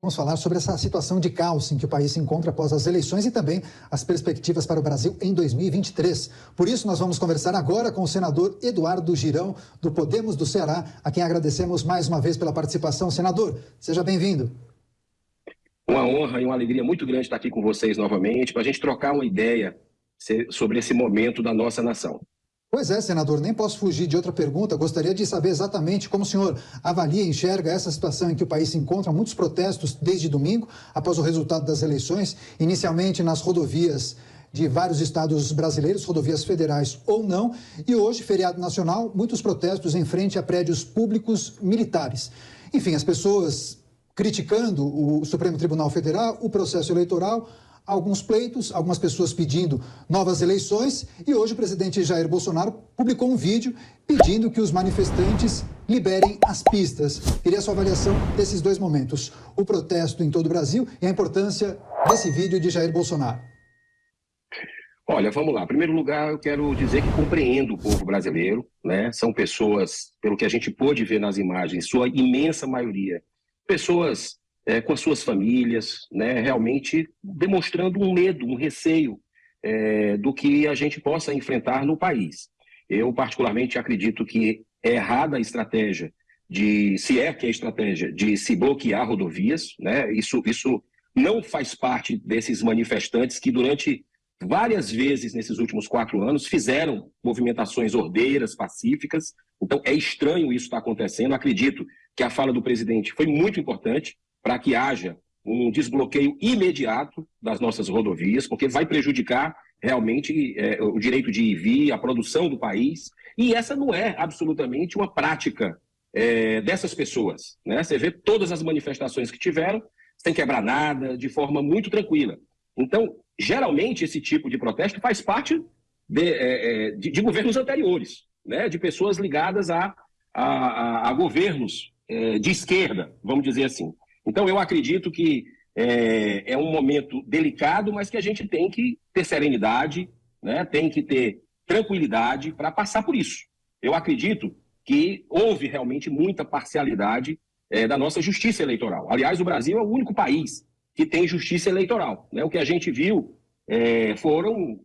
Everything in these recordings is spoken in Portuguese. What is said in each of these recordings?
Vamos falar sobre essa situação de caos em que o país se encontra após as eleições e também as perspectivas para o Brasil em 2023. Por isso, nós vamos conversar agora com o senador Eduardo Girão, do Podemos do Ceará, a quem agradecemos mais uma vez pela participação. Senador, seja bem-vindo. Uma honra e uma alegria muito grande estar aqui com vocês novamente, para a gente trocar uma ideia sobre esse momento da nossa nação. Pois é, senador, nem posso fugir de outra pergunta. Gostaria de saber exatamente como o senhor avalia e enxerga essa situação em que o país se encontra. Muitos protestos desde domingo, após o resultado das eleições, inicialmente nas rodovias de vários estados brasileiros, rodovias federais ou não, e hoje, feriado nacional, muitos protestos em frente a prédios públicos militares. Enfim, as pessoas criticando o Supremo Tribunal Federal, o processo eleitoral, alguns pleitos, algumas pessoas pedindo novas eleições, e hoje o presidente Jair Bolsonaro publicou um vídeo pedindo que os manifestantes liberem as pistas. Queria a sua avaliação desses dois momentos, o protesto em todo o Brasil e a importância desse vídeo de Jair Bolsonaro. Olha, vamos lá. Em primeiro lugar, eu quero dizer que compreendo o povo brasileiro, né? São pessoas, pelo que a gente pôde ver nas imagens, sua imensa maioria, pessoas com as suas famílias, né, realmente demonstrando um medo, um receio do que a gente possa enfrentar no país. Eu, particularmente, acredito que é errada a estratégia se é que é a estratégia de se bloquear rodovias, né? Isso não faz parte desses manifestantes que, durante várias vezes nesses últimos 4 anos, fizeram movimentações ordeiras, pacíficas. Então, é estranho isso estar acontecendo. Acredito que a fala do presidente foi muito importante para que haja um desbloqueio imediato das nossas rodovias, porque vai prejudicar realmente o direito de ir e vir, a produção do país. E essa não é absolutamente uma prática dessas pessoas, né? Você vê todas as manifestações que tiveram, sem quebrar nada, de forma muito tranquila. Então, geralmente, esse tipo de protesto faz parte de governos anteriores, né? De pessoas ligadas a governos de esquerda, vamos dizer assim. Então, eu acredito que é um momento delicado, mas que a gente tem que ter serenidade, né? Tem que ter tranquilidade para passar por isso. Eu acredito que houve realmente muita parcialidade da nossa justiça eleitoral. Aliás, o Brasil é o único país que tem justiça eleitoral, né? O que a gente viu foram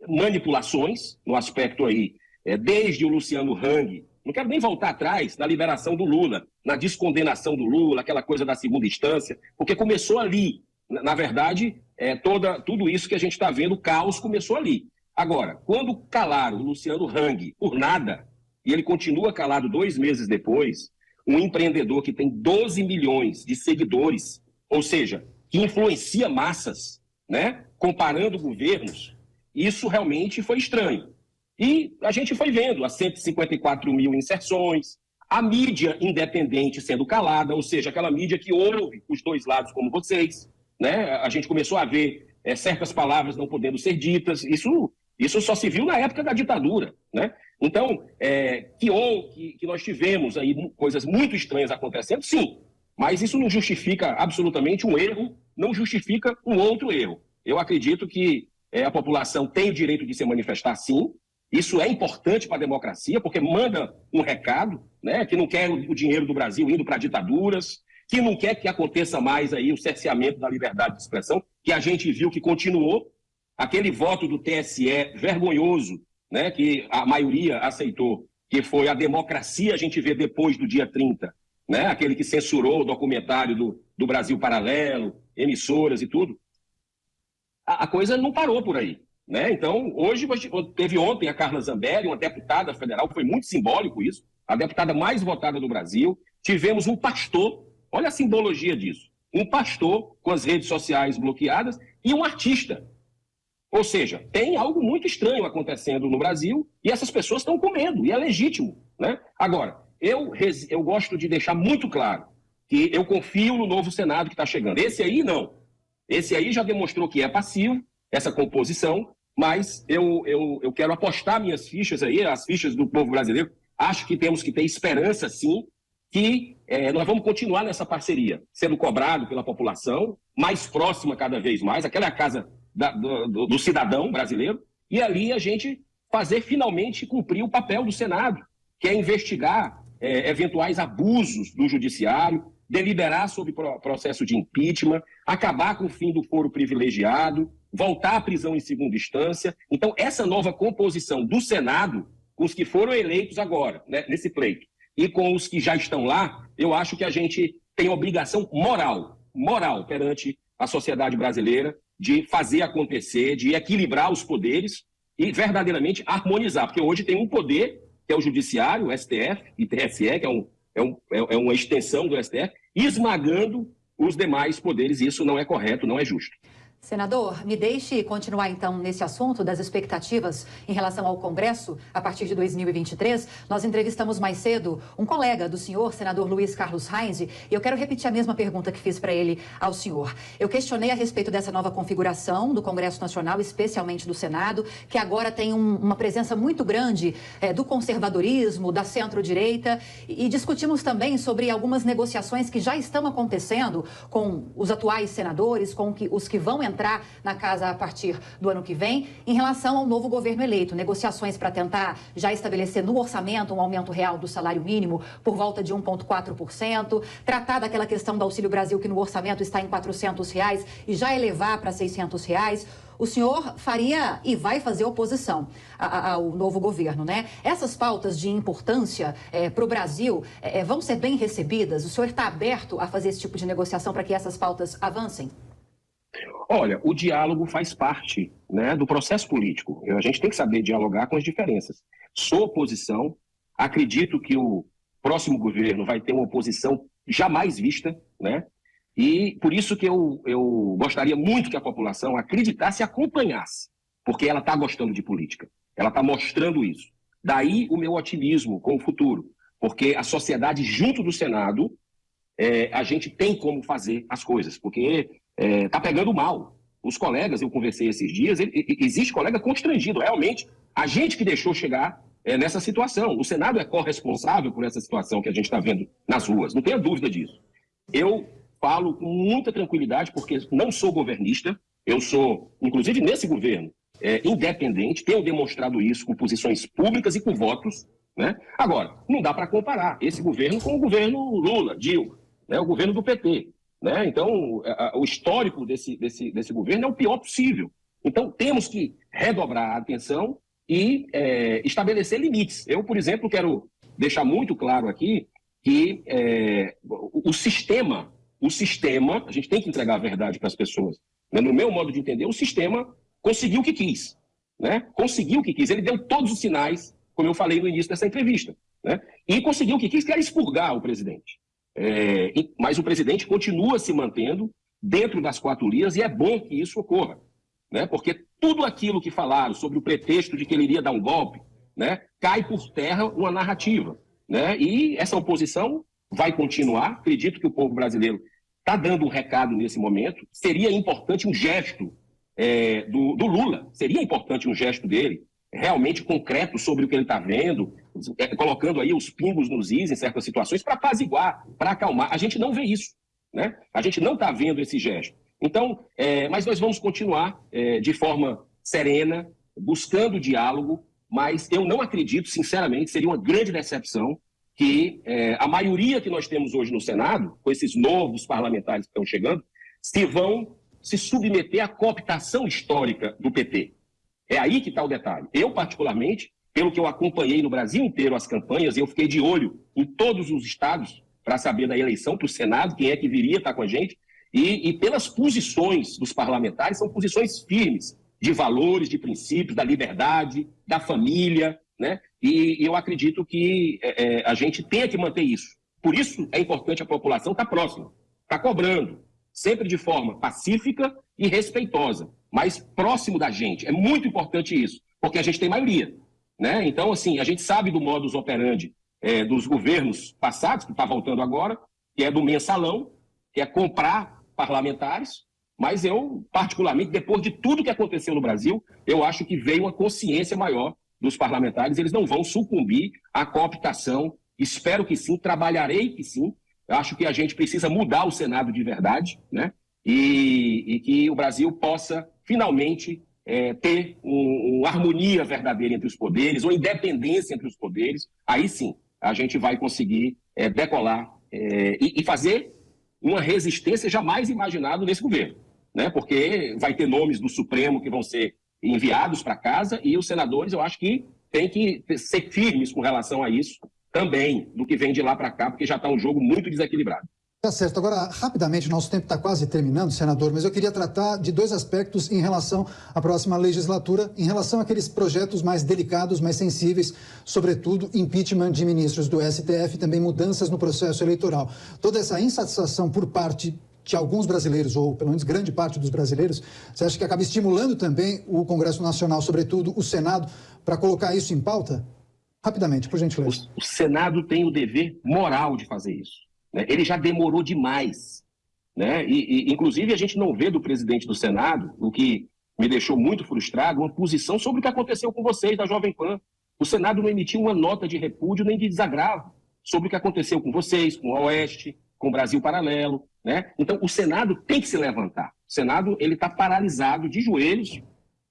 manipulações no aspecto aí, desde o Luciano Hang. Não quero nem voltar atrás na liberação do Lula, na descondenação do Lula, aquela coisa da segunda instância, porque começou ali. Na verdade, tudo isso que a gente está vendo, o caos começou ali. Agora, quando calaram o Luciano Hang por nada, e ele continua calado 2 meses depois, um empreendedor que tem 12 milhões de seguidores, ou seja, que influencia massas, né, comparando governos, isso realmente foi estranho. E a gente foi vendo as 154 mil inserções, a mídia independente sendo calada, ou seja, aquela mídia que ouve os dois lados como vocês, né? A gente começou a ver certas palavras não podendo ser ditas, isso só se viu na época da ditadura, né? Então, que nós tivemos aí coisas muito estranhas acontecendo, sim, mas isso não justifica absolutamente um erro, não justifica um outro erro. Eu acredito que a população tem o direito de se manifestar, sim. Isso é importante para a democracia, porque manda um recado, né, que não quer o dinheiro do Brasil indo para ditaduras, que não quer que aconteça mais aí o cerceamento da liberdade de expressão, que a gente viu que continuou. Aquele voto do TSE vergonhoso, né, que a maioria aceitou, que foi a democracia, a gente vê depois do dia 30, né, aquele que censurou o documentário do Brasil Paralelo, emissoras e tudo. A coisa não parou por aí. Né? Então, hoje, teve ontem a Carla Zambelli, uma deputada federal, foi muito simbólico isso, a deputada mais votada do Brasil. Tivemos um pastor, olha a simbologia disso, um pastor com as redes sociais bloqueadas e um artista. Ou seja, tem algo muito estranho acontecendo no Brasil e essas pessoas estão com medo, e é legítimo. Né? Agora, eu gosto de deixar muito claro que eu confio no novo Senado que está chegando. Esse aí, não. Esse aí já demonstrou que é passivo, essa composição, mas eu quero apostar minhas fichas aí, as fichas do povo brasileiro. Acho que temos que ter esperança, sim, que nós vamos continuar nessa parceria, sendo cobrado pela população, mais próxima cada vez mais. Aquela é a casa do cidadão brasileiro, e ali a gente fazer finalmente cumprir o papel do Senado, que é investigar eventuais abusos do judiciário, deliberar sobre processo de impeachment, acabar com o fim do foro privilegiado, voltar à prisão em segunda instância. Então, essa nova composição do Senado, com os que foram eleitos agora, né, nesse pleito, e com os que já estão lá, eu acho que a gente tem obrigação moral perante a sociedade brasileira de fazer acontecer, de equilibrar os poderes e verdadeiramente harmonizar. Porque hoje tem um poder, que é o Judiciário, o STF e TSE, que é uma extensão do STF, esmagando os demais poderes. E isso não é correto, não é justo. Senador, me deixe continuar então nesse assunto das expectativas em relação ao Congresso a partir de 2023. Nós entrevistamos mais cedo um colega do senhor, senador Luiz Carlos Reins, e eu quero repetir a mesma pergunta que fiz para ele ao senhor. Eu questionei a respeito dessa nova configuração do Congresso Nacional, especialmente do Senado, que agora tem uma presença muito grande do conservadorismo, da centro-direita, e discutimos também sobre algumas negociações que já estão acontecendo com os atuais senadores, com os que vão entrar na casa a partir do ano que vem, em relação ao novo governo eleito. Negociações para tentar já estabelecer no orçamento um aumento real do salário mínimo por volta de 1,4%, tratar daquela questão do Auxílio Brasil que no orçamento está em R$400 e já elevar para R$600. O senhor faria e vai fazer oposição ao novo governo, né? Essas pautas de importância para o Brasil vão ser bem recebidas? O senhor está aberto a fazer esse tipo de negociação para que essas pautas avancem? Olha, o diálogo faz parte, né, do processo político. A gente tem que saber dialogar com as diferenças. Sou oposição, acredito que o próximo governo vai ter uma oposição jamais vista, né? E por isso que eu gostaria muito que a população acreditasse e acompanhasse, porque ela está gostando de política, ela está mostrando isso. Daí o meu otimismo com o futuro, porque a sociedade junto do Senado, a gente tem como fazer as coisas, porque está pegando mal. Os colegas, eu conversei esses dias, existe colega constrangido, realmente, a gente que deixou chegar nessa situação. O Senado é corresponsável por essa situação que a gente está vendo nas ruas, não tenha dúvida disso. Eu falo com muita tranquilidade, porque não sou governista, eu sou, inclusive nesse governo, independente, tenho demonstrado isso com posições públicas e com votos, né? Agora, não dá para comparar esse governo com o governo Lula, Dilma, né? O governo do PT. Né? Então, o histórico desse governo é o pior possível. Então, temos que redobrar a atenção e estabelecer limites. Eu, por exemplo, quero deixar muito claro aqui que o sistema, a gente tem que entregar a verdade para as pessoas. Né? No meu modo de entender, o sistema conseguiu o que quis. Né? Conseguiu o que quis. Ele deu todos os sinais, como eu falei no início dessa entrevista. Né? E conseguiu o que quis, que era expurgar o presidente. Mas o presidente continua se mantendo dentro das quatro linhas e é bom que isso ocorra, né? Porque tudo aquilo que falaram sobre o pretexto de que ele iria dar um golpe, né, cai por terra uma narrativa, né? E essa oposição vai continuar. Acredito que o povo brasileiro está dando um recado nesse momento. Seria importante um gesto do Lula, seria importante um gesto dele, realmente concreto sobre o que ele está vendo, colocando aí os pingos nos is em certas situações para apaziguar, para acalmar. A gente não vê isso, né? A gente não está vendo esse gesto. Então, mas nós vamos continuar de forma serena, buscando diálogo, mas eu não acredito, sinceramente, seria uma grande decepção que a maioria que nós temos hoje no Senado, com esses novos parlamentares que estão chegando, vão se submeter à cooptação histórica do PT. É aí que está o detalhe. Eu, particularmente, pelo que eu acompanhei no Brasil inteiro as campanhas, eu fiquei de olho em todos os estados para saber da eleição para o Senado, quem é que viria estar com a gente, e pelas posições dos parlamentares, são posições firmes, de valores, de princípios, da liberdade, da família, né? E eu acredito que a gente tem que manter isso. Por isso é importante a população estar próxima, estar cobrando, sempre de forma pacífica e respeitosa, mas próximo da gente. É muito importante isso, porque a gente tem maioria, né? Então, assim, a gente sabe do modus operandi dos governos passados, que está voltando agora, que é do mensalão, que é comprar parlamentares, mas eu, particularmente, depois de tudo que aconteceu no Brasil, eu acho que veio uma consciência maior dos parlamentares, eles não vão sucumbir à cooptação. Espero que sim, trabalharei que sim. Eu acho que a gente precisa mudar o Senado de verdade, né? E que o Brasil possa, finalmente, ter uma harmonia verdadeira entre os poderes, uma independência entre os poderes. Aí sim, a gente vai conseguir decolar e fazer uma resistência jamais imaginada nesse governo, né? Porque vai ter nomes do Supremo que vão ser enviados para casa e os senadores, eu acho que tem que ser firmes com relação a isso também, do que vem de lá para cá, porque já está um jogo muito desequilibrado. Tá certo. Agora, rapidamente, nosso tempo está quase terminando, senador, mas eu queria tratar de dois aspectos em relação à próxima legislatura, em relação àqueles projetos mais delicados, mais sensíveis, sobretudo impeachment de ministros do STF e também mudanças no processo eleitoral. Toda essa insatisfação por parte de alguns brasileiros, ou pelo menos grande parte dos brasileiros, você acha que acaba estimulando também o Congresso Nacional, sobretudo o Senado, para colocar isso em pauta? Rapidamente, por gentileza. O Senado tem o dever moral de fazer isso. Ele já demorou demais, né? Inclusive, a gente não vê do presidente do Senado, o que me deixou muito frustrado, uma posição sobre o que aconteceu com vocês da Jovem Pan. O Senado não emitiu uma nota de repúdio nem de desagravo sobre o que aconteceu com vocês, com a Oeste, com o Brasil Paralelo, né? Então, o Senado tem que se levantar. O Senado está paralisado de joelhos,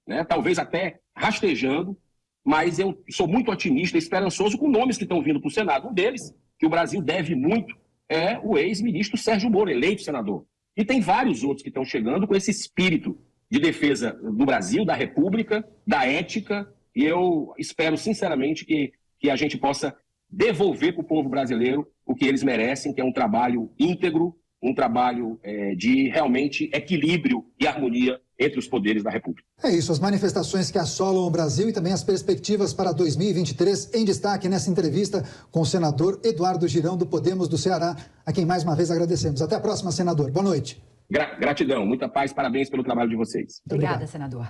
né? Talvez até rastejando, mas eu sou muito otimista e esperançoso com nomes que estão vindo para o Senado. Um deles, que o Brasil deve muito, é o ex-ministro Sérgio Moro, eleito senador. E tem vários outros que estão chegando com esse espírito de defesa do Brasil, da República, da ética, e eu espero sinceramente que a gente possa devolver para o povo brasileiro o que eles merecem, que é um trabalho íntegro, um trabalho de realmente equilíbrio e harmonia entre os poderes da República. É isso, as manifestações que assolam o Brasil e também as perspectivas para 2023 em destaque nessa entrevista com o senador Eduardo Girão, do Podemos do Ceará, a quem mais uma vez agradecemos. Até a próxima, senador. Boa noite. Gratidão, muita paz, parabéns pelo trabalho de vocês. Obrigada, senador.